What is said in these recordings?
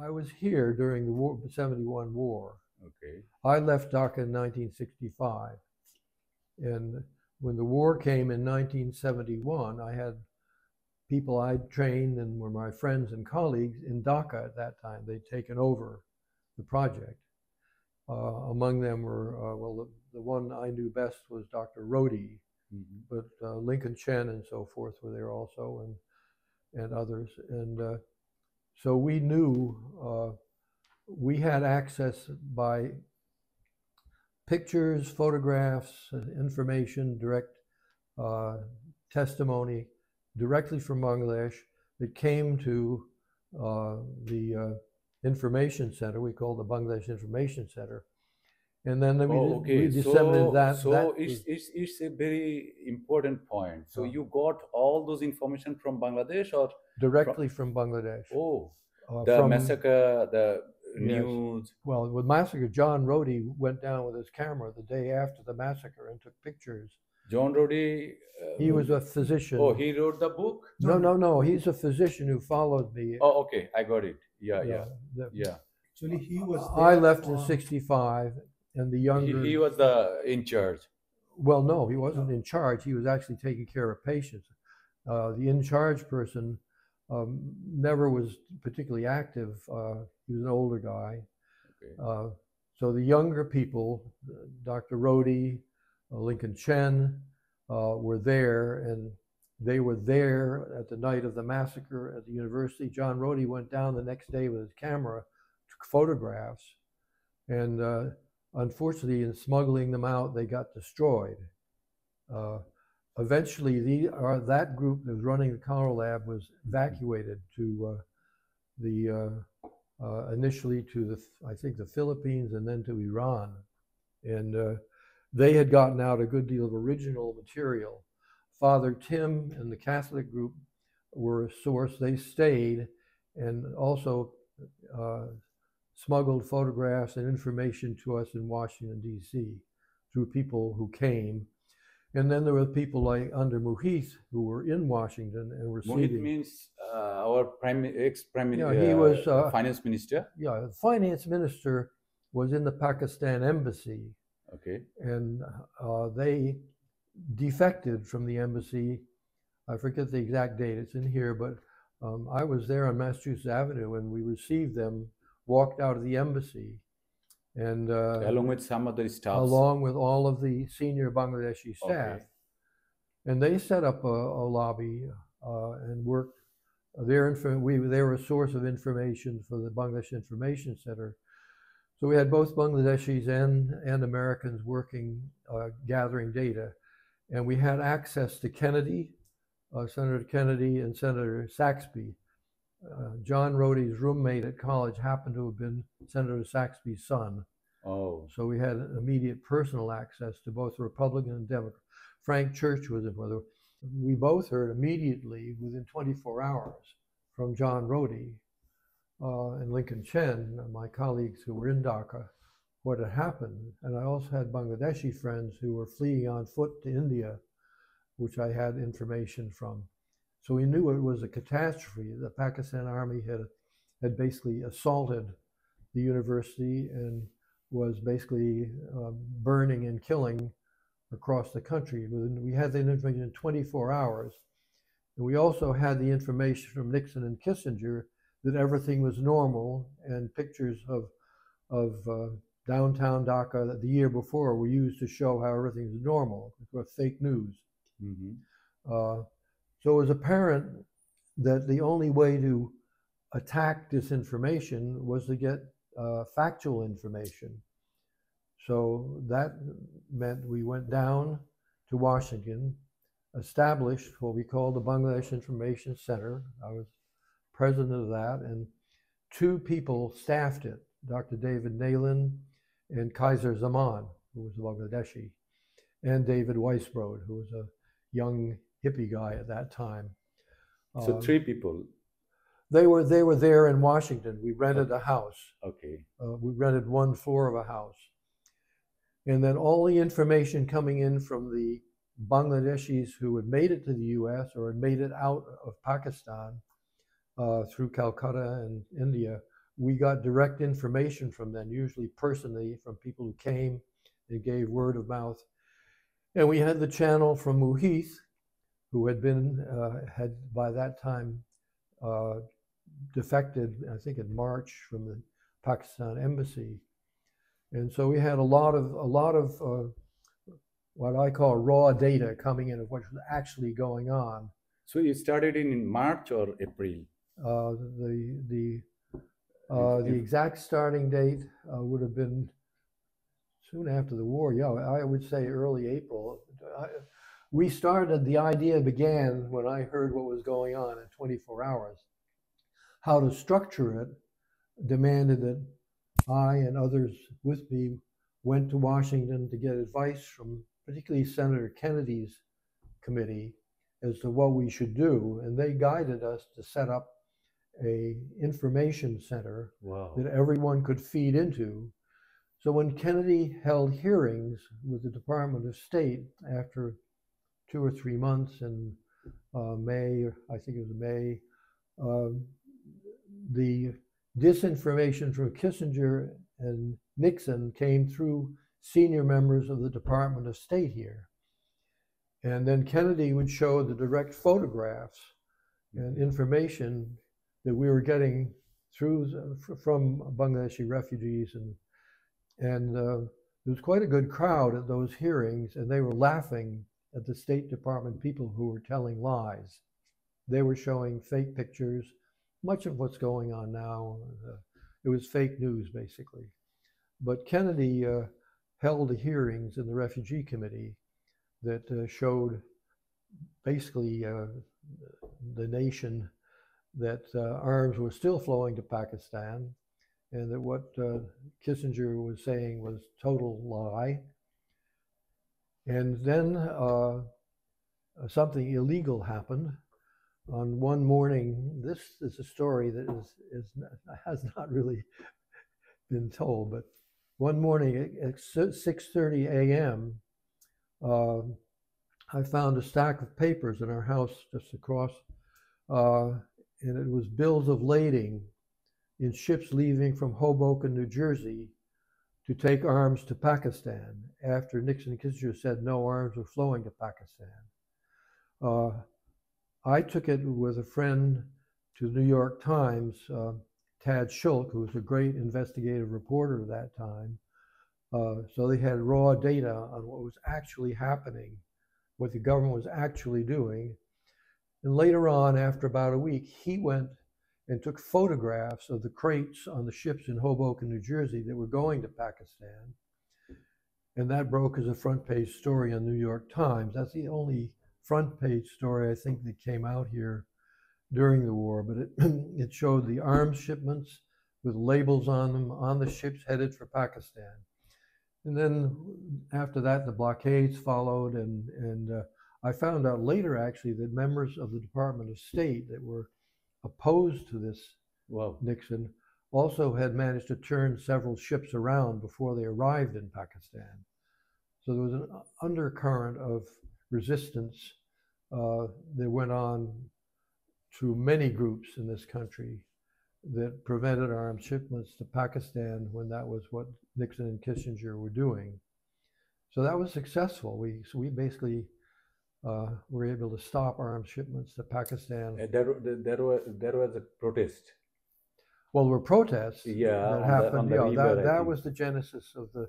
I was here during the war, 71 war. Okay. I left Dhaka in 1965. And when the war came in 1971, I had people I'd trained and were my friends and colleagues in Dhaka at that time. They'd taken over the project. Among them were, the one I knew best was Dr. Rodi, but Lincoln Chen and so forth were there also, and others. And so we knew we had access by pictures, photographs, information, direct testimony directly from Bangladesh that came to the information center. We call the Bangladesh Information Center. And then we disseminated that. So it's a very important point. So you got all those information from Bangladesh or? Directly from Bangladesh. Oh, the massacre, the news. Well, with massacre, John Rodi went down with his camera the day after the massacre and took pictures. John Rodi? He was a physician. Oh, he wrote the book? No. He's a physician who followed me. Oh, okay. I got it. Yeah. Actually, he was there. I left in 65, and the younger... He was in charge. Well, no, he wasn't in charge. He was actually taking care of patients. The in-charge person never was particularly active. He was an older guy. Okay. So the younger people, Dr. Rodi, Lincoln Chen, were there, and they were there at the night of the massacre at the university. John Rodi went down the next day with his camera, took photographs, and unfortunately, in smuggling them out, they got destroyed. Eventually, that group that was running the Cholera Lab was evacuated to initially to I think the Philippines and then to Iran, and they had gotten out a good deal of original material. Father Tim and the Catholic group were a source. They stayed and also smuggled photographs and information to us in Washington, D.C. through people who came. And then there were people like under Muhith who were in Washington and were Muhith seated. Means our ex-prime minister, he was finance minister? Yeah, the finance minister was in the Pakistan embassy. Okay. And they defected from the embassy. I forget the exact date, it's in here, but I was there on Massachusetts Avenue and we received them, walked out of the embassy. And along with some other staff. Along with all of the senior Bangladeshi staff. Okay. And they set up a lobby and worked. They were a source of information for the Bangladesh Information Center. So we had both Bangladeshis and Americans working, gathering data. And we had access to Kennedy, Senator Kennedy and Senator Saxby. John Rodi's roommate at college happened to have been Senator Saxby's son. Oh. So we had immediate personal access to both Republican and Democrat. Frank Church was in whether we both heard immediately within 24 hours from John Rodi and Lincoln Chen, my colleagues who were in Dhaka, what had happened. And I also had Bangladeshi friends who were fleeing on foot to India, which I had information from. So we knew it was a catastrophe. The Pakistan Army had basically assaulted the university and was basically burning and killing across the country. We had that information in 24 hours. And we also had the information from Nixon and Kissinger that everything was normal, and pictures of downtown Dhaka that the year before were used to show how everything was normal. It was fake news. So it was apparent that the only way to attack disinformation was to get factual information. So that meant we went down to Washington, established what we call the Bangladesh Information Center. I was president of that, and two people staffed it, Dr. David Nayland and Kaiser Zaman, who was a Bangladeshi, and David Weisbrod, who was a young hippie guy at that time. So three people. They were there in Washington. We rented a house. Okay. We rented one floor of a house. And then all the information coming in from the Bangladeshis who had made it to the US or had made it out of Pakistan through Calcutta and India we got direct information from them, usually personally from people who came and gave word of mouth. And we had the channel from Muhith, who had by that time defected, I think in March, from the Pakistan embassy. And so we had a lot of what I call raw data coming in of what was actually going on. So you started in March or April? The exact starting date would have been soon after the war. Yeah, I would say early April. The idea began when I heard what was going on in 24 hours. How to structure it demanded that I and others with me went to Washington to get advice from particularly Senator Kennedy's committee as to what we should do. And they guided us to set up an information center that everyone could feed into. So when Kennedy held hearings with the Department of State after 2 or 3 months in May, I think it was May, the disinformation from Kissinger and Nixon came through senior members of the Department of State here. And then Kennedy would show the direct photographs and information that we were getting from Bangladeshi refugees. And there was quite a good crowd at those hearings, and they were laughing at the State Department people who were telling lies. They were showing fake pictures. Much of what's going on now, it was fake news, basically. But Kennedy held the hearings in the Refugee Committee that showed basically the nation that arms were still flowing to Pakistan, and that what Kissinger was saying was total lie. And then something illegal happened. On one morning, this is a story that has not really been told, but one morning at 6:30 a.m., I found a stack of papers in our house just across, and it was bills of lading in ships leaving from Hoboken, New Jersey, to take arms to Pakistan after Nixon and Kissinger said no arms were flowing to Pakistan. I took it with a friend to the New York Times, Tad Schulk, who was a great investigative reporter at that time. So they had raw data on what was actually happening, what the government was actually doing. And later on, after about a week, he went and took photographs of the crates on the ships in Hoboken, New Jersey that were going to Pakistan. And that broke as a front page story on the New York Times. That's the only front page story I think that came out here during the war, but it showed the arms shipments with labels on them on the ships headed for Pakistan. And then after that, the blockades followed, and I found out later actually that members of the Department of State that were opposed to this Nixon also had managed to turn several ships around before they arrived in Pakistan. So there was an undercurrent of resistance that went on through many groups in this country that prevented arms shipments to Pakistan when that was what Nixon and Kissinger were doing. So that was successful. We basically were able to stop arms shipments to Pakistan. There was a protest. Well, there were protests that happened. That was the genesis of the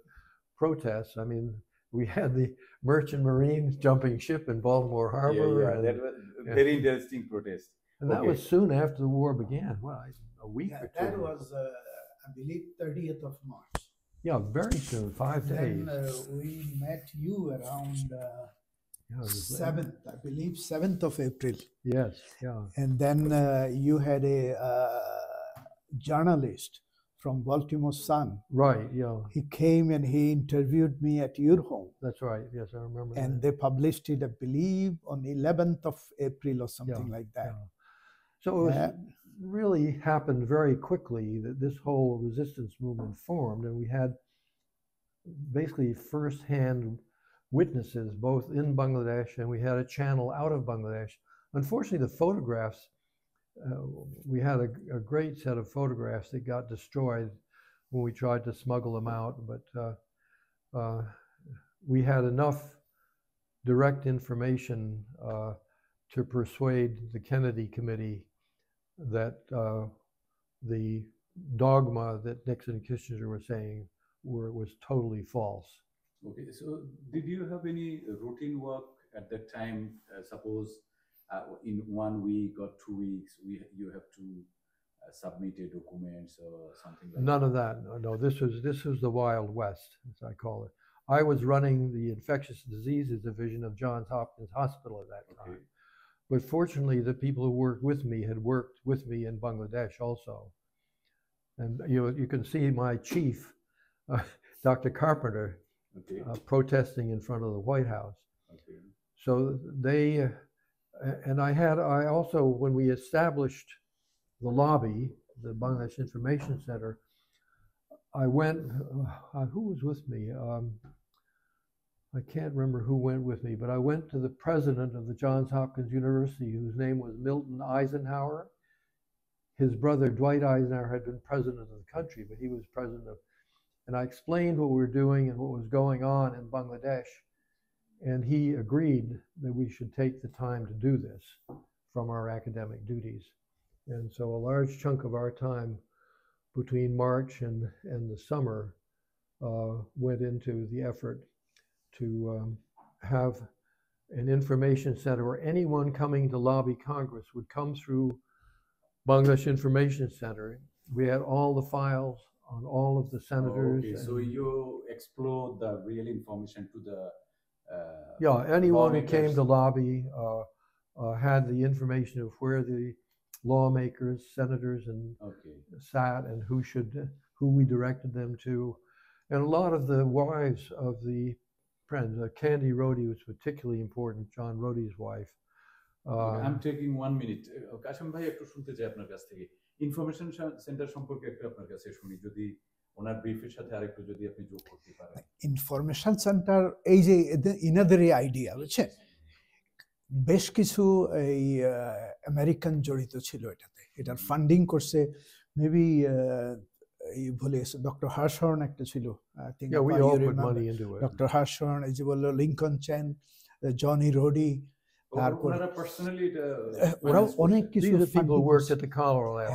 protests. I mean, we had the Merchant Marines jumping ship in Baltimore Harbor. That was a very interesting protest. And that was soon after the war began. Well, a week or two. That was, I believe, 30th of March. Yeah, very soon, 5 days. Then we met you around 7th, I believe, 7th of April. Yes, yeah. And then you had a journalist from Baltimore Sun. Right, yeah. He came and he interviewed me at your home. That's right, yes, I remember that. And they published it, I believe, on 11th of April or something like that. Yeah. So it was, really happened very quickly that this whole resistance movement formed, and we had basically first-hand witnesses both in Bangladesh, and we had a channel out of Bangladesh. Unfortunately, the photographs we had a great set of photographs that got destroyed when we tried to smuggle them out, but we had enough direct information to persuade the Kennedy Committee that the dogma that Nixon and Kissinger were saying was totally false. Okay, so did you have any routine work at that time? Suppose in 1 week or 2 weeks, you have to submit a documents or something like None that? of that. No, this was the Wild West, as I call it. I was running the infectious diseases division of Johns Hopkins Hospital at that time. Okay. But fortunately, the people who worked with me had worked with me in Bangladesh also. And you can see my chief, Dr. Carpenter, Okay. protesting in front of the White House. Okay. So they, and I also, when we established the lobby, the Bangladesh Information Center, I went, who was with me? I can't remember who went with me, but I went to the president of the Johns Hopkins University, whose name was Milton Eisenhower. His brother, Dwight Eisenhower, had been president of the country, but he was president of, and I explained what we were doing and what was going on in Bangladesh, and he agreed that we should take the time to do this from our academic duties. And so a large chunk of our time between March and the summer went into the effort to have an information center where anyone coming to lobby Congress would come through Bangladesh Information Center. We had all the files on all of the senators. Okay, so you explore the real information to the yeah, anyone who came lawmakers. to lobby had the information of where the lawmakers, senators, and Okay. sat and who we directed them to. And a lot of the wives of the friends, Candy Rodi was particularly important, John Rodi's wife. I'm taking 1 minute. Kashim ভাই একটু শুনতে চাই আপনার কাছ থেকে information centre সম্পর্কে একটু আপনার কাছে শুনি যদি ওনার ব্রিফের সাথে আরেকটু যদি আপনি যোগ করতে পারেন ইনফরমেশন সেন্টার এই যে ইনাদের আইডিয়া বুঝছেন বেশ কিছু এই আমেরিকান জড়িত ছিল এটাতে এটার ফান্ডিং করছে মেবি এই বলে ডক্টর হার্শহর্ন একটা ছিল I think Yeah, we all put money into it. Doctor Hirshhorn এই যে বললো লিঙ্কন চ্যান জনি রোডি তারপর ওনারা পার্সোনালি ওরা অনেক কিছু These are people who worked at the Colorado Lab.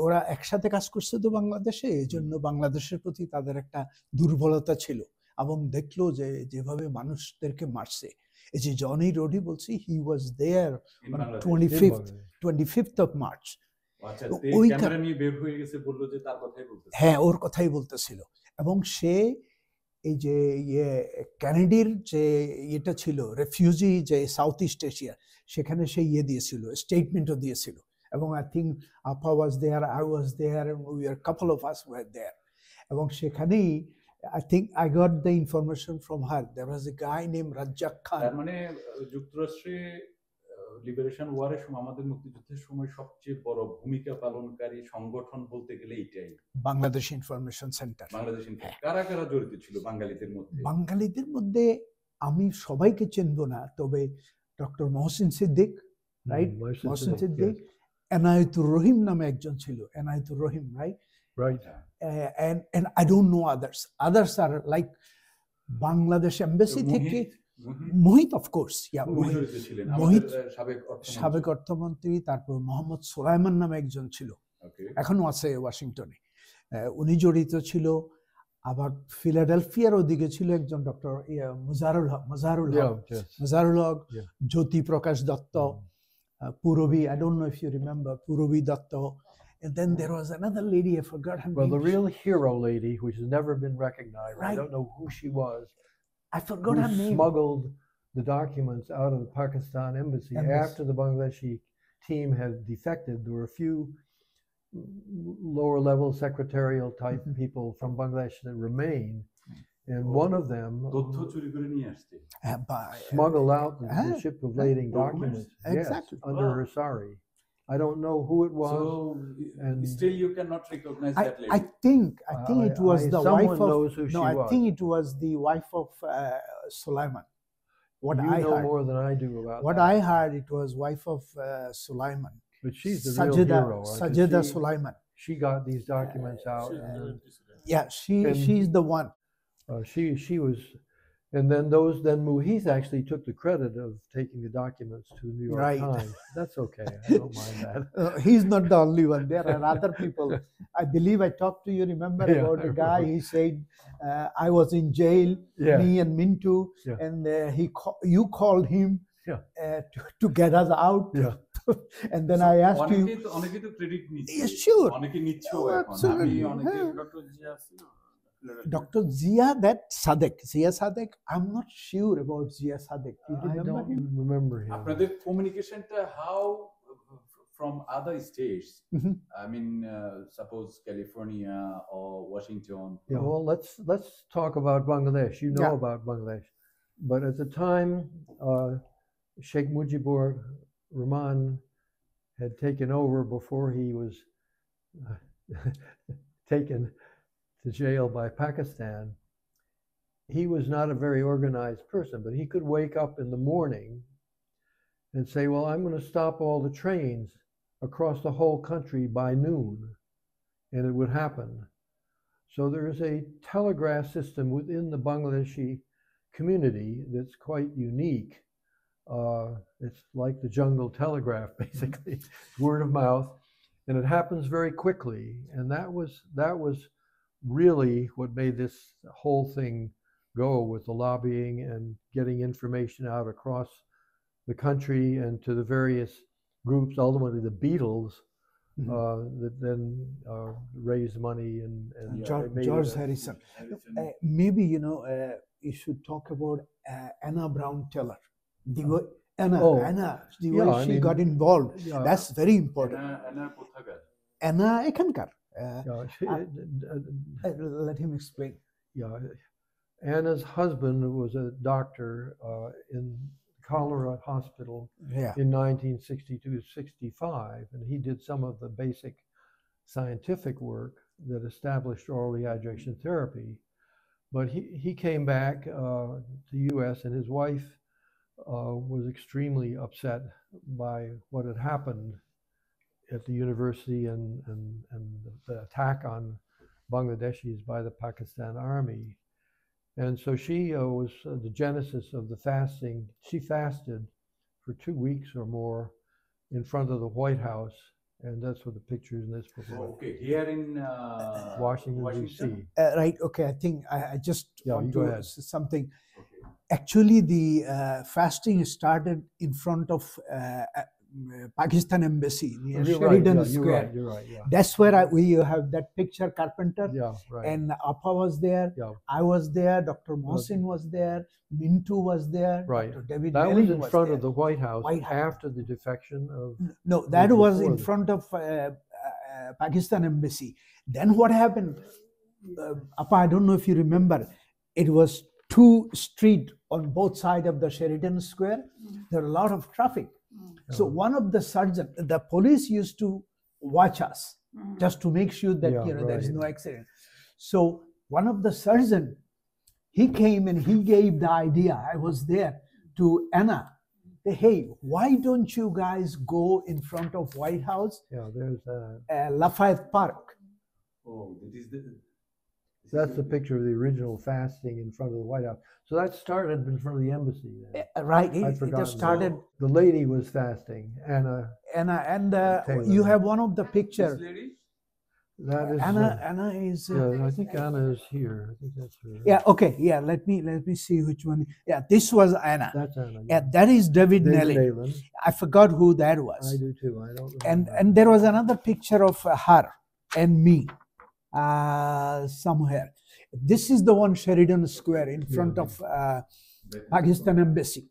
ওরা একসাথে কাজ করছে তো বাংলাদেশে এই জন্য বাংলাদেশের প্রতি তাদের একটা দুর্বলতা ছিল এবং দেখলো যে যেভাবে মানুষদেরকে মারছে এই যে জনি রোডি বলছি হি ওয়াজ দেয়ার অন 25th of March আচ্ছা ওই ক্যামেরা নিয়ে বের হয়ে গেছে বললো যে তার কথাই বলতেছে হ্যাঁ ওর কথাই বলতেছিল এবং সে এই যে ক্যানাডির যে এটা ছিল রেফিউজি যে সাউথ ইস্ট এশিয়া সেখানে সে দিয়েছিল স্টেটমেন্টও দিয়েছিল এবং আই থিঙ্ক আপা was there I was there we are couple of us were there এবং সেখানেই I think I got the information from her. There was a guy named Rajak Khan. তার মানে যুক্তরাষ্ট্রে লিবারেশন ওয়ারের সময় আমাদের মুক্তিযুদ্ধের সময় সবচেয়ে বড় ভূমিকা পালনকারী সংগঠন বলতে গেলে এইটাই বাংলাদেশ ইনফরমেশন সেন্টার বাংলাদেশ কারা কারা জড়িত ছিল বাঙালিদের মধ্যে আমি সবাইকে চিনবো না তবে ডক্টর মহসিন সিদ্দিক রাইট মহসিন সিদ্দিক এনায়েতুর রহিম নামে একজন ছিল এনায়েতুর রহিম Right. And I don't know others. Others are like Bangladesh embassy থেকে মোহিত of course, yeah, মোহিত সাবেক অর্থমন্ত্রী তারপর মোহাম্মদ সুলাইমান নামে একজন ছিল এখনো আছে ওয়াশিংটনে উনি জড়িত ছিল আবার ফিলাডেলফিয়ার ওদিকে ছিল একজন doctor Mazharul Haque Jyoti Prakash Dutta Purabi I don't know if you remember Purabi Dutta. And then there was another lady, I forgot her name. Well, the real hero lady, which has never been recognized, right. I don't know who she was. I forgot her name. Smuggled the documents out of the Pakistan embassy. After the Bangladeshi team had defected. There were a few lower level secretarial type people from Bangladesh that remained. And one of them smuggled out the ship-of-lading documents. Exactly. Yes, under her sari. I don't know who it was. So, and still you cannot recognize that lady. I think it was the wife of. Knows who she was. I think it was the wife of Sulaiman. What you know more than I do about what that. I heard, it was wife of Sulaiman. But she's the real hero. Sajida Sulaiman. She got these documents out. Yeah, she's the one. She was, and then Muhith actually took the credit of taking the documents to the New York Times. That's okay. I don't mind that. He's not the only one. There are other people. I believe I talked to you. Remember about a guy? He said, "I was in jail. Me and Mintu, and you called him to get us out." And then I asked you. Yes, sure. Absolutely. Dr. Zia, that Zia Sadek, I'm not sure about Zia Sadek. Do you remember him? Remember him. Apnader communication how from other states? I mean, suppose California or Washington. Yeah, well, let's talk about Bangladesh. You know about Bangladesh, but at the time, Sheikh Mujibur Rahman had taken over before he was taken to jail by Pakistan. He was not a very organized person, but he could wake up in the morning and say, well, I'm going to stop all the trains across the whole country by noon, and it would happen. So there is a telegraph system within the Bangladeshi community that's quite unique. It's like the jungle telegraph, basically, word of mouth, and it happens very quickly. And that was really what made this whole thing go, with the lobbying and getting information out across the country and to the various groups, ultimately the Beatles, that then raised money and George Harrison. Maybe you should talk about Anna Brown Teller. Anna, she got involved. That's very important. Anna Ekankar. Let him explain. Yeah, Anna's husband was a doctor in cholera hospital in 1962-65, and he did some of the basic scientific work that established oral rehydration therapy. But he came back to the U.S. and his wife was extremely upset by what had happened at the university and the attack on Bangladeshis by the Pakistan army. And so she was the genesis of the fasting. She fasted for 2 weeks or more in front of the White House, and that's what the pictures in this book are. Okay, here in Washington, D.C. Right, okay, I think I just want go to ahead. say something. Actually, the fasting started in front of Pakistan embassy near Sheridan Square. You're right. That's where we have that picture, Carpenter. Yeah, right. And Appa was there. Yeah. I was there. Dr. Mohsin was there. Mintu was there. Right. Dr. David That Melling was in front there. of the White House after the defection of. No, that was in front of Pakistan embassy. Then what happened? Appa, I don't know if you remember. It was 2 streets on both sides of the Sheridan Square. There were a lot of traffic. So one of the surgeons, the police used to watch us just to make sure that there is no accident. So one of the surgeons, he came and he gave the idea. I was there to Anna. Hey, why don't you guys go in front of White House? Yeah, there's Lafayette Park. Oh, that's the picture of the original fasting in front of the White House. So that started in front of the embassy. Right, it just started. The lady was fasting, Anna. And you have one of the picture. This lady? That is Anna is. yeah, I think Anna is here. I think that's her. Yeah. Okay. Yeah. Let me see which one. Yeah. This was Anna. That's Anna. Yeah. That is David Nelly. I forgot who that was. I do too. I don't remember. And there was another picture of her and me somewhere. This is the one, Sheridan Square, in front of Pakistan embassy.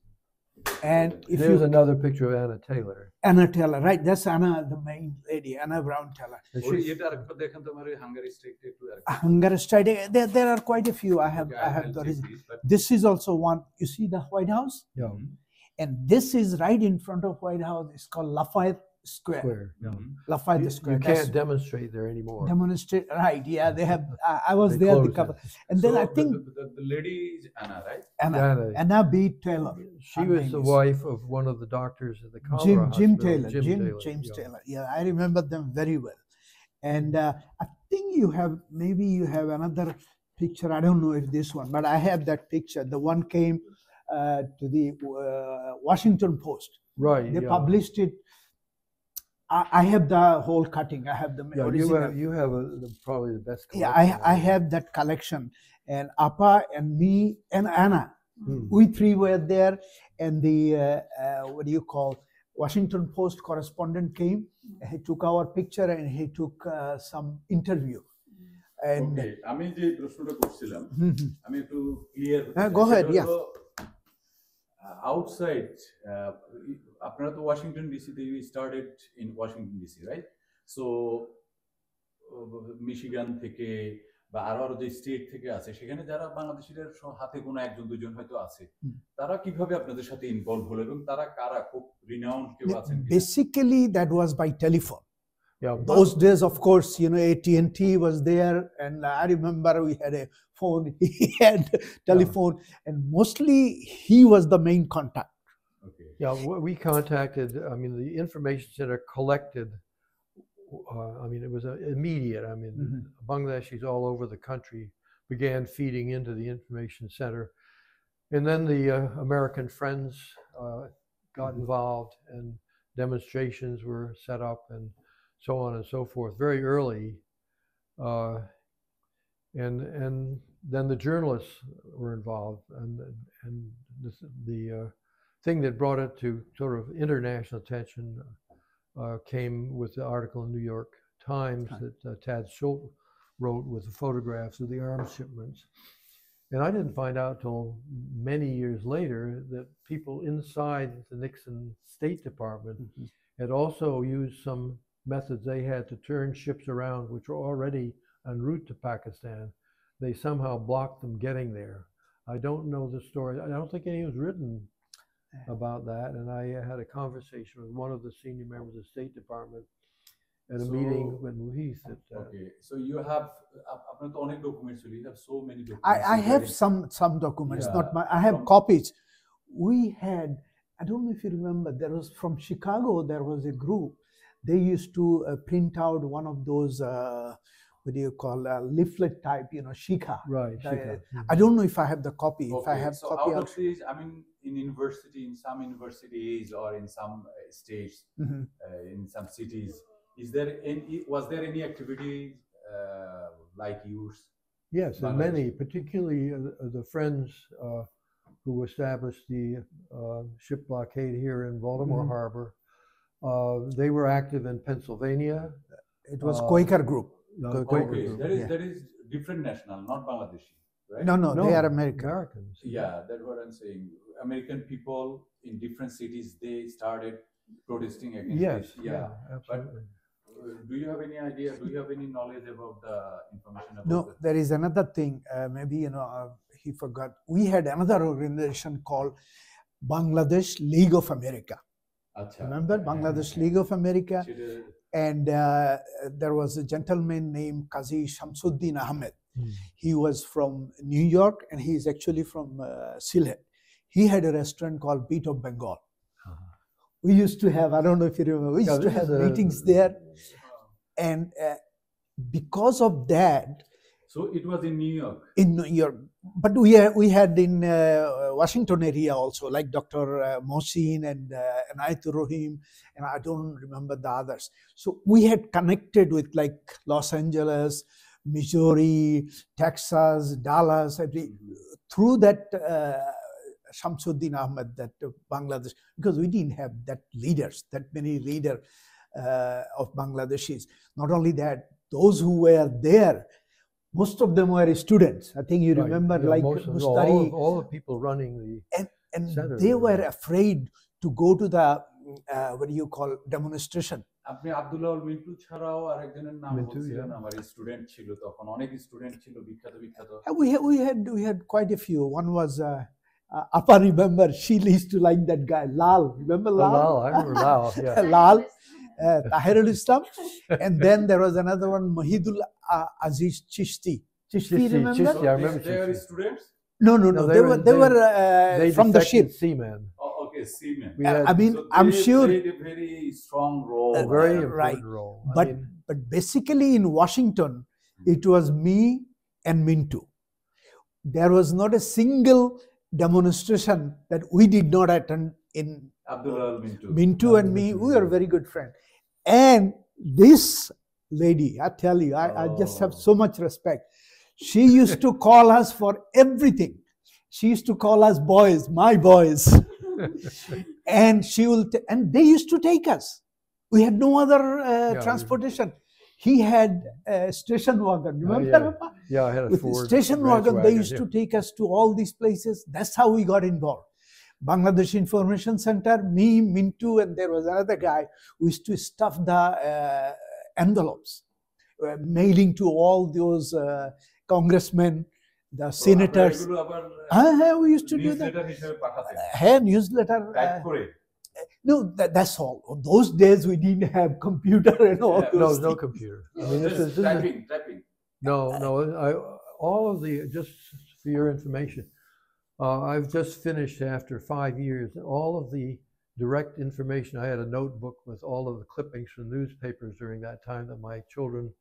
And if there's another picture of Anna Taylor. Anna Taylor, right? That's Anna, the main lady, Anna Brown Taylor. Hunger strike. There are quite a few. I have the reason. This is also one. You see the White House? Yeah. And this is right in front of White House. It's called Lafayette Square. Yeah. Lafayette You Square. can't demonstrate there anymore. Demonstrate, right? Yeah, they have. I was They there. The closed couple, it. and then So I think the lady is Anna, right? Anna B. Taylor. She her was name the is. wife of one of the doctors at the cholera Jim hospital. Taylor. James yeah. Taylor. Yeah, I remember them very well. And I think you have another picture. I don't know if this one, but I have that picture. The one came to the Washington Post. Right. They yeah. published it. I have the whole cutting. I have the Yeah, original. you have probably the best collection. Yeah, I have that collection. And Appa and me and Anna, we three were there. And the what do you call, Washington Post correspondent came. He took our picture and he took some interview. And Okay, আমি যে প্রশ্নটা করছিলাম আমি একটু clear go ahead, yeah. Outside আপনারা তো Washington ডিসিতে you started in Washington DC, right? So Michigan থেকে বা আরো যে স্টেট থেকে আছে সেখানে যারা বাংলাদেশীদের হাতে গোনা একজন দুজন হয়তো আছে, তারা কিভাবে আপনাদের সাথে ইনভলভ হলো এবং তারা কারা, খুব রিনাউন্ড কেউ আছেন? Basically that was by telephone. Yeah, those days, of course, you know, AT&T was there, and I remember we had a phone, he had telephone, and mostly he was the main contact. Okay. Yeah, we contacted, I mean, the information center collected, I mean, it was immediate. I mean, Bangladeshis all over the country began feeding into the information center. And then the American Friends got involved, and demonstrations were set up, and so on and so forth, very early. And then the journalists were involved. And the thing that brought it to sort of international attention came with the article in the New York Times that Tad Schultz wrote with the photographs of the arms shipments. And I didn't find out till many years later that people inside the Nixon State Department had also used some methods. They had to turn ships around which were already en route to Pakistan. They somehow blocked them getting there. I don't know the story. I don't think anything was written about that. And I had a conversation with one of the senior members of the State Department at a meeting with Muhiz. Okay, so you have documents. You have so many documents. I have some documents, Yeah, not my. I have copies. We had, I don't know if you remember, there was from Chicago. There was a group. They used to print out one of those, what do you call, leaflet type, you know, Shika. Right. Shika. I don't know if I have the copy. Okay, If I have so copy, out of these, I mean, in university, in some universities or in some states, in some cities, was there any activity like yours? Yes, and many, particularly the Friends who established the ship blockade here in Baltimore Harbor. They were active in Pennsylvania. it was Quaker group. Okay, that is different national, not Bangladeshi, right? No, they are American. Americans. Yeah, that's what I'm saying. American people in different cities, they started protesting against Yes, this. yeah, absolutely. But do you have any idea? Do you have any knowledge about the information about No, that? there is another thing. Maybe, you know, he forgot. We had another organization called Bangladesh League of America. Achha. Remember Bangladesh League of America? And there was a gentleman named Qazi Shamsuddin Ahmed. He was from New York, and he is actually from Sylhet. He had a restaurant called Beat of Bengal. We used to have, I don't know if you remember, we used to have meetings there. And because of that, So it was in New York. in New York, but we had in Washington area also, like Dr. Mohsin and Anayatur Rahim, and I don't remember the others. So we had connected with like Los Angeles, Missouri, Texas, Dallas, through that Shamsuddin Ahmed, that Bangladesh, because we didn't have that many leaders of Bangladeshis. Not only that, those who were there, most of them were students. I think you remember, like Mustari. All the people running the and center. they were afraid to go to the, what do you call, demonstration. আপনি আব্দুল্লাহ মিন্টু ছাড়াও আরেকজনের নাম মিন্টু, বলছিলেন, আমার student ছিল তখন, অনেক student ছিল বিখ্যাত। We had quite a few. One was Appa, remember, she used to like that guy Lal. Remember Lal? Lal, I remember Lal. Yeah. Lal. Tahirul Islam, and then there was another one, Mahidul Aziz Chishti. Chishti, remember? Chishti, I remember They are Chishti. students? No, they were from the defected ship. seamen. Oh, okay, seamen. We had I mean, So I'm they sure, played a very strong role. very there. important right. role. but basically in Washington, it was me and Mintu. There was not a single demonstration that we did not attend in. Abdullah Mintu. Mintu and me, we are very good friends. And this lady, I tell you, I just have so much respect. She used to call us for everything. She used to call us boys, my boys. And she will, and they used to take us. We had no other transportation. He had a station wagon. Remember? Yeah, I had a With Ford station ranch wagon, they wagon, used to take us to all these places. That's how we got involved. Bangladesh Information Center, me, Mintu, and there was another guy who used to stuff the envelopes, mailing to all those congressmen, the senators. We used to do that. Newsletter. No, that's all. Those days we didn't have computer and all those no things. computer. I mean, this is typing. all of the, just for your information, I've just finished after 5 years, all of the direct information. I had a notebook with all of the clippings from newspapers during that time that my children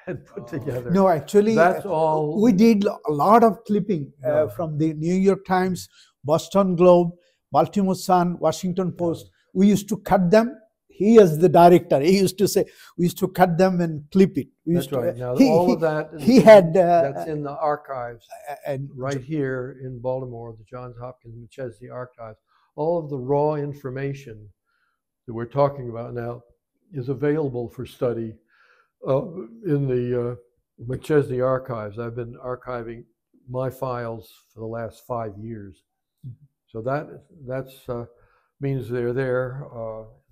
had put together. No, actually, that's all. We did a lot of clipping from the New York Times, Boston Globe, Baltimore Sun, Washington Post. We used to cut them. He is the director. He used to say, we used to cut them and clip it. We That's used right. To, Now, he, all he, of that, he had that's in the archives and right here in Baltimore, the Johns Hopkins McChesney Archives. All of the raw information that we're talking about now is available for study in the McChesney Archives. I've been archiving my files for the last 5 years. So that's means they're there.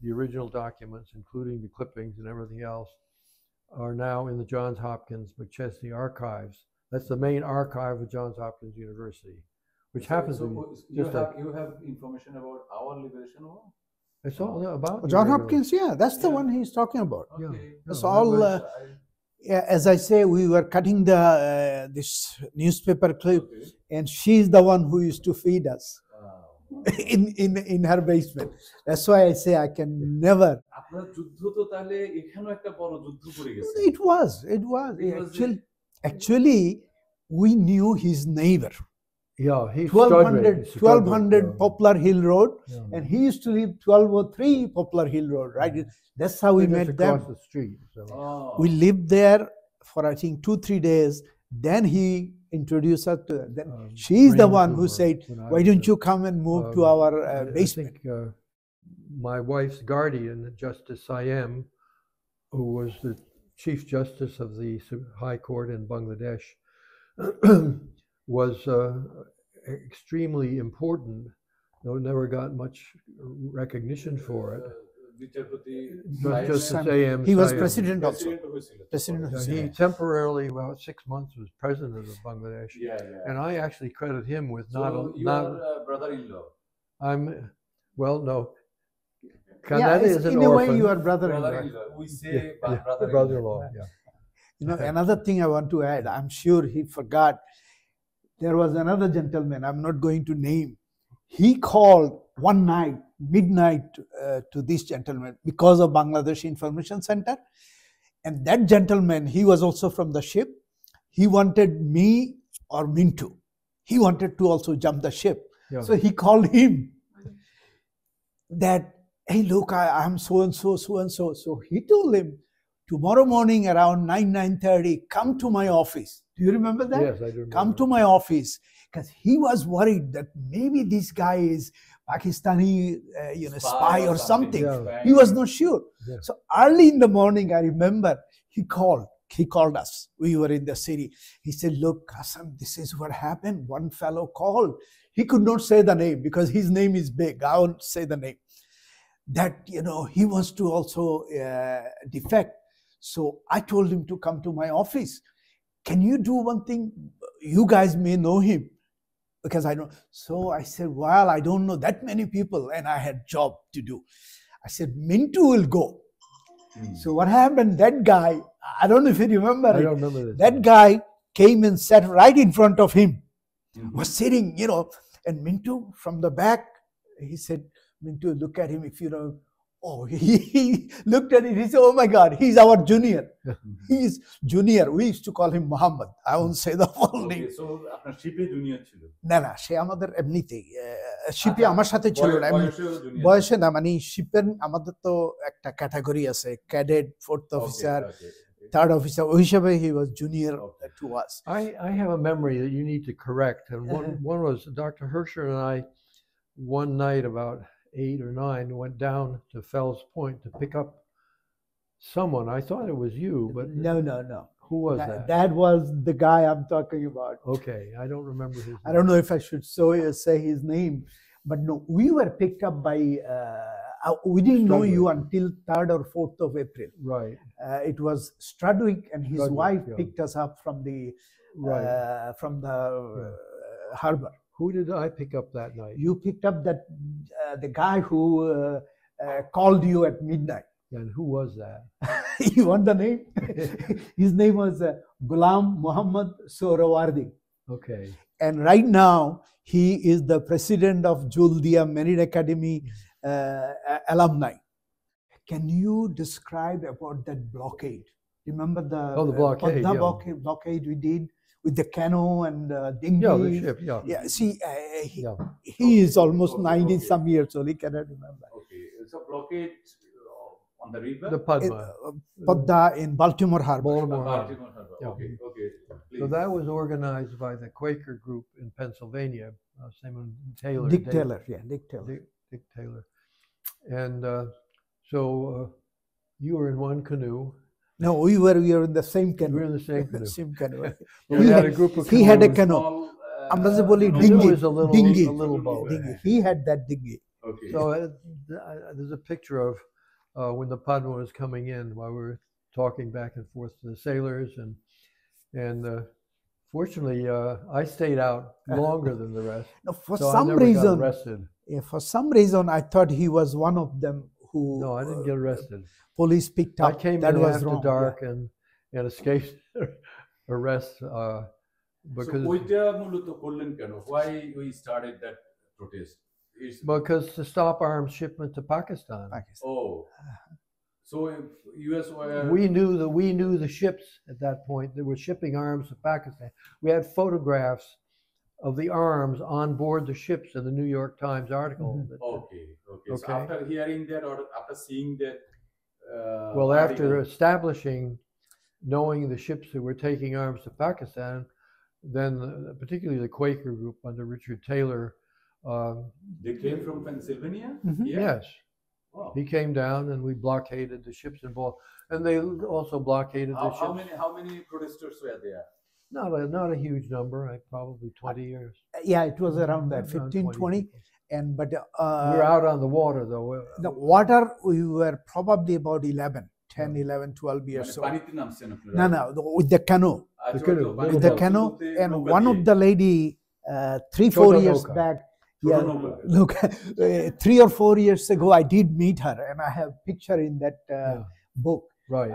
The original documents, including the clippings and everything else, are now in the Johns Hopkins McChesney Archives. That's the main archive of Johns Hopkins University, which happens to be you have information about our liberation war? It's all about John Hopkins. Yeah, that's the one he's talking about. Okay. That's all. As I say, we were cutting the this newspaper clip, and she's the one who used to feed us. In her basement. That's why I say I can never. It was. Actually, we knew his neighbor. Yeah, he's 1200 Poplar Hill Road, and he used to live 1203 Poplar Hill Road, right? That's how we met them. Across the street. So. We lived there for I think 2-3 days. Then he introduced us to her. Then she's the one who said, "Why don't you come and move to our basement?" I think, my wife's guardian, Justice Siam, who was the Chief Justice of the High Court in Bangladesh, was extremely important, though never got much recognition for it. He was president also. He temporarily, about 6 months, was president of Bangladesh. And I actually credit him with your brother-in-law. No. Yeah, in a way, you are brother-in-law. We say brother-in-law. Yeah. You know, another thing I want to add, I'm sure he forgot. There was another gentleman, I'm not going to name. He called one night, midnight, to this gentleman because of Bangladesh Information Center. And that gentleman, he was also from the ship. He wanted me or Mintu. He wanted to also jump the ship. Yeah. So he called him that, "Hey, look, I'm so-and-so, so-and-so." So he told him, "Tomorrow morning around 9:30, come to my office." Do you remember that? Yes, I do remember. Come to my office. Because he was worried that maybe this guy is Pakistani spy or something. Yeah. He was not sure. Yeah. So early in the morning, I remember he called us. We were in the city. He said, "Look, Hassan, this is what happened. One fellow called." He could not say the name because his name is big. I won't say the name. That, he wants to also defect. So I told him to come to my office. Can you do one thing? You guys may know him. Because I don't. So I said, "Well, I don't know that many people," and I had job to do. I said, "Mintu will go." So what happened? That guy, I don't know if you remember I it. don't remember this. That guy came and sat right in front of him. Was sitting, and Mintu from the back, he said, Mintu, look at him if you know. Oh, he looked at it, he said, oh my God, he's our junior. He's junior. We used to call him Muhammad. I won't say the full name. So আপনার শিপে junior ছিল? না সে আমাদের এমনিতেই শিপে আমার সাথে ছিল না, বয়সে না, মানে শিপের আমাদের তো একটা ক্যাটাগরি আছে, cadet, fourth officer, third officer, ওই হিসাবে he was junior to us. I have a memory that you need to correct, and one was Dr. Hersher and I one night about 8 or 9 went down to Fells Point to pick up someone. I thought it was you, but No. who was that? That was the guy I'm talking about. Okay, I don't remember his name. I don't know if I should say his name, but no, we were picked up by, we didn't know you until 3rd or 4th of April. Right. It was Strudwick and his Strudwick, wife yeah. picked us up from the Right. harbor. Who did I pick up that night? You picked up that the guy who called you at midnight. And who was that? You want the name? His name was Ghulam Muhammad Sohrawardi. Okay. And right now, he is the president of Juldia Merit Academy alumni. Can you describe about that blockade? Remember the blockade, blockade we did with the canoe and dinghy? Yeah, the ship, yeah. Yeah, see, he is almost 90 some years old, he cannot remember. Okay, so blockade on the river? The Padma. Padma in Baltimore Harbor. Baltimore Harbor. Baltimore Harbor. Yeah. Okay. Please. So that was organized by the Quaker group in Pennsylvania, Simon Taylor. Dick Taylor. Dick Taylor. And so you were in one canoe. No, we were in the same canoe. We were in the same canoe. Same canoe. We had a group of He had a canoes. canoe. আমরা যে বলি It dinghy. was a little boat. Dinghy. He had that dinghy. Okay. So there's a picture of when the Padma was coming in while we were talking back and forth to the sailors, and fortunately I stayed out longer than the rest. No, for so some I never reason, got arrested. for some reason, I thought he was one of them who. No, I didn't get arrested. Police picked up. I came that in was after wrong. dark and escaped arrest because So ওইটা মূলত করলেন কেন? Why we started that protest? because to stop arms shipment to Pakistan. Oh, so U.S. were. We knew the ships at that point that were shipping arms to Pakistan. We had photographs of the arms on board the ships in the New York Times article. Okay. So Okay. after hearing that or after seeing that. Well, after article, establishing, knowing the ships that were taking arms to Pakistan, then particularly the Quaker group under Richard Taylor. They came from Pennsylvania? Mhm. Yeah. Yes, Wow. he came down and we blockaded the ships involved, and they also blockaded the ships. How many protesters were there? Not a huge number, probably 20 years. Yeah, it was around that, Around 15, 20. But We were out on the water though. the water, we were probably about 10, 11, 12 years মানে old. পানিতে নামছেন আপনারা? No, with the canoe. আচ্ছা, canoe, তো পানিতে With the নামছেন canoe. বলতে And নৌকা one of দিয়ে? the lady, 3-4 Choto years Nauka. back, ছোট নৌকা। look, 3 or 4 years ago, I did meet her, and I have picture in that book. Right.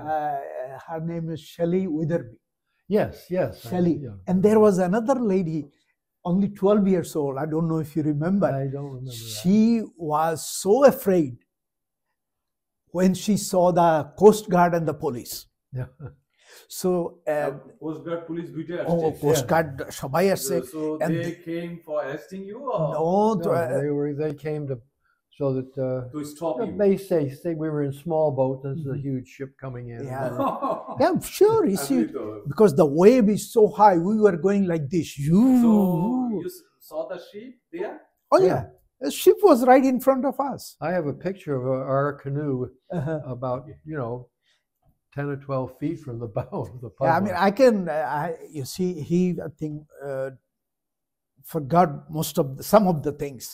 Her name is Shelley Witherby. Yes. Shelley. And there was another lady, only 12 years old. I don't know if you remember. I don't remember that. She was so afraid when she saw the Coast Guard and the police. Yeah. So, Coast Guard police দুইটা oh, আসছে? Coast Guard, সবাই আসছে. So and they came for arresting you or No, No, they came to so that to stop you? they say we were in small boat. This is a huge ship coming in. Yeah. Yeah, sure. You see, আসলেই তো। because the wave is so high, we were going like this. So you You. saw the ship there? Oh yeah, the ship was right in front of us. I have a picture of our canoe Uh-huh. about 10 or 12 feet from the bow of the Yeah, I mean, Padma. I can. You see, I think forgot some of the things,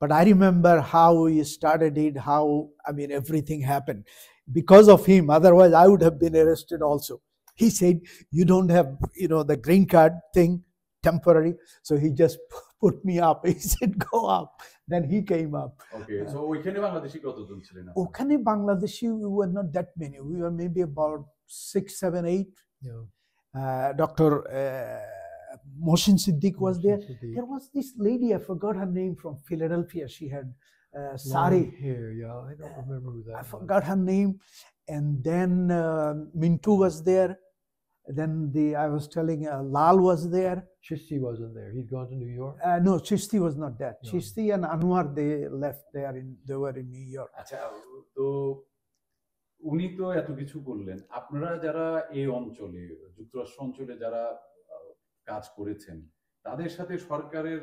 but I remember how he started it. How everything happened because of him. Otherwise, I would have been arrested also. He said, "You don't have, the green card thing, temporary." So he just put me up. He said, "Go up." then he came up. Okay, so ওইখানে বাংলাদেশি কতজন ছিলেন আপনারা? ওখানে Bangladeshi we were not that many. We were maybe about 6, 7, 8. Yeah. Dr. Mohsin Siddiq was there. Siddiq. There was this lady, I forgot her name, from Philadelphia. She had Long sari. hair, yeah. I don't remember who that I was. forgot her name. And then Mintu was there. Then I was telling Lal was there. Chisti wasn't there. He'd gone to New York. No, Chishti was not there. No. Chishti and Anwar, they left there. They were in New York. আচ্ছা, তো উনি তো এত কিছু করলেন, আপনারা যারা এই অঞ্চলে, যুক্তরাষ্ট্র অঞ্চলে যারা কাজ করেছেন, তাদের সাথে সরকারের,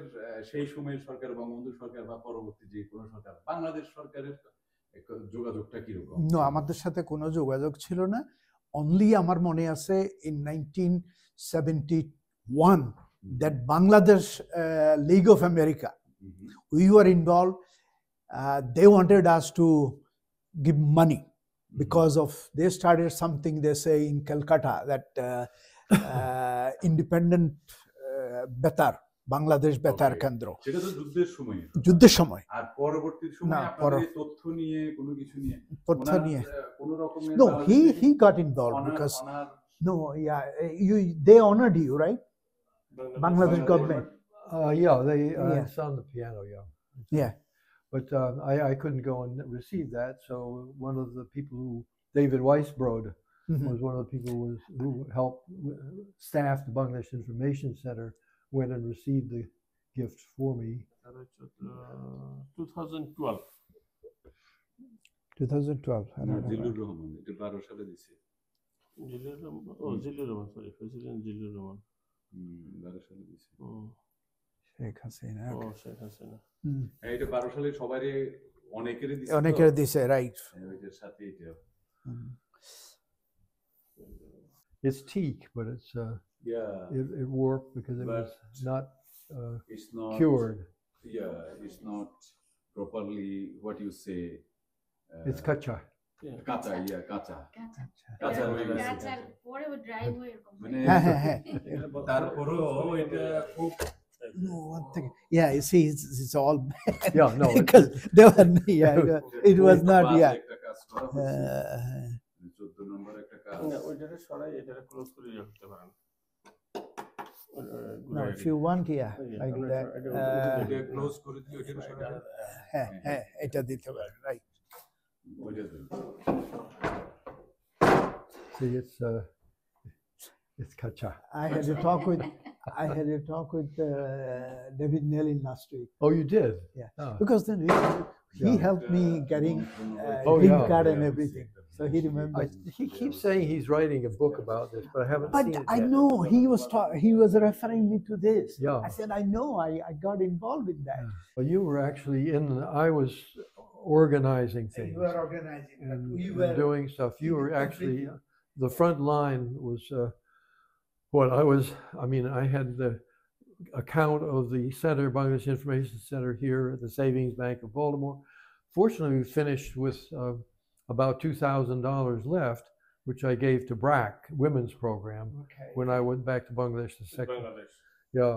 সেই সময়ের সরকার, বঙ্গবন্ধু সরকার বা পরবর্তী যে কোনো সরকার, বাংলাদেশ সরকারের যোগাযোগটা কিরকম? No, আমাদের সাথে কোনো যোগাযোগ ছিল না। Only আমার মনে আছে in 1971 that Bangladesh League of America, we were involved. They wanted us to give money because of they started something, they say, in Calcutta, that independent Betar, Bangladesh Betar Kendra. সেটা তো যুদ্ধের সময়। যুদ্ধের সময়। আর পরবর্তী সময় আপনাদের তথ্য নিয়ে কোনো কিছু নিয়ে তথ্য নিয়ে কোনো রকমের No, he got involved because no, yeah, they honored you, right? Bangladesh government. Yeah, they Yeah. it's on the piano, yeah. Yeah. But I couldn't go and receive that. So one of the people who, David Weisbrod, was one of the people who helped staff the Bangladesh Information Center, went and received the gift for me. 2012. 2012. I don't know. Zillur Rahman, এটা 12 সালে দিছে। Zillur Rahman, sorry, president Zillur Rahman. 12 সালে দিছে। শেখ হাসিনা। শেখ হাসিনা। এটা 12 সালে সবারই অনেকেরই দিছে। অনেকের দিছে, রাইট। এটার সাথে এটা। It's teak, but it's it worked because it was not it's not cured. Yeah, it's not properly what you say. It's kacha. কাঁচা, কাঁচা হয়ে গেছে। কাঁচার পরে ও ড্রাই হয়ে এরকম মানে হ্যাঁ। তারপরেও এটা খুব No, one thing. Yeah, you see, it's all bad. Yeah, no. Because they were, it was not, yeah. একটা কাজ করা হয়েছে। 14 নম্বর একটা কাজ। না, ওইটারে সরাই, এটারে ক্লোজ করে রাখতে পারেন। No, if you want, yeah, like that. এটা ক্লোজ করে দিও, এটা সরাই। হ্যাঁ, এটা দিতে পারেন, right. ওইটা দিন। See, it's kacha. I had a talk with David Nellin last week. Oh, you did? Yeah. Oh. Because then he Yeah. helped me getting Oh, green yeah. card and everything. So he remembers. He keeps saying he's writing a book about this, but I haven't But seen it I yet. know he was referring me to this. Yeah. I said, I know, I got involved in that. Well, you were actually I was organizing things. You were organizing, but and we and were doing stuff. You were actually, everything. the front line was what I was. I mean, I had the account of the center, Bangladesh Information Center here at the Savings Bank of Baltimore. Fortunately, we finished with about $2,000 left, which I gave to BRAC, women's program, Okay. when I went back to Bangladesh the second. Bangladesh. Yeah.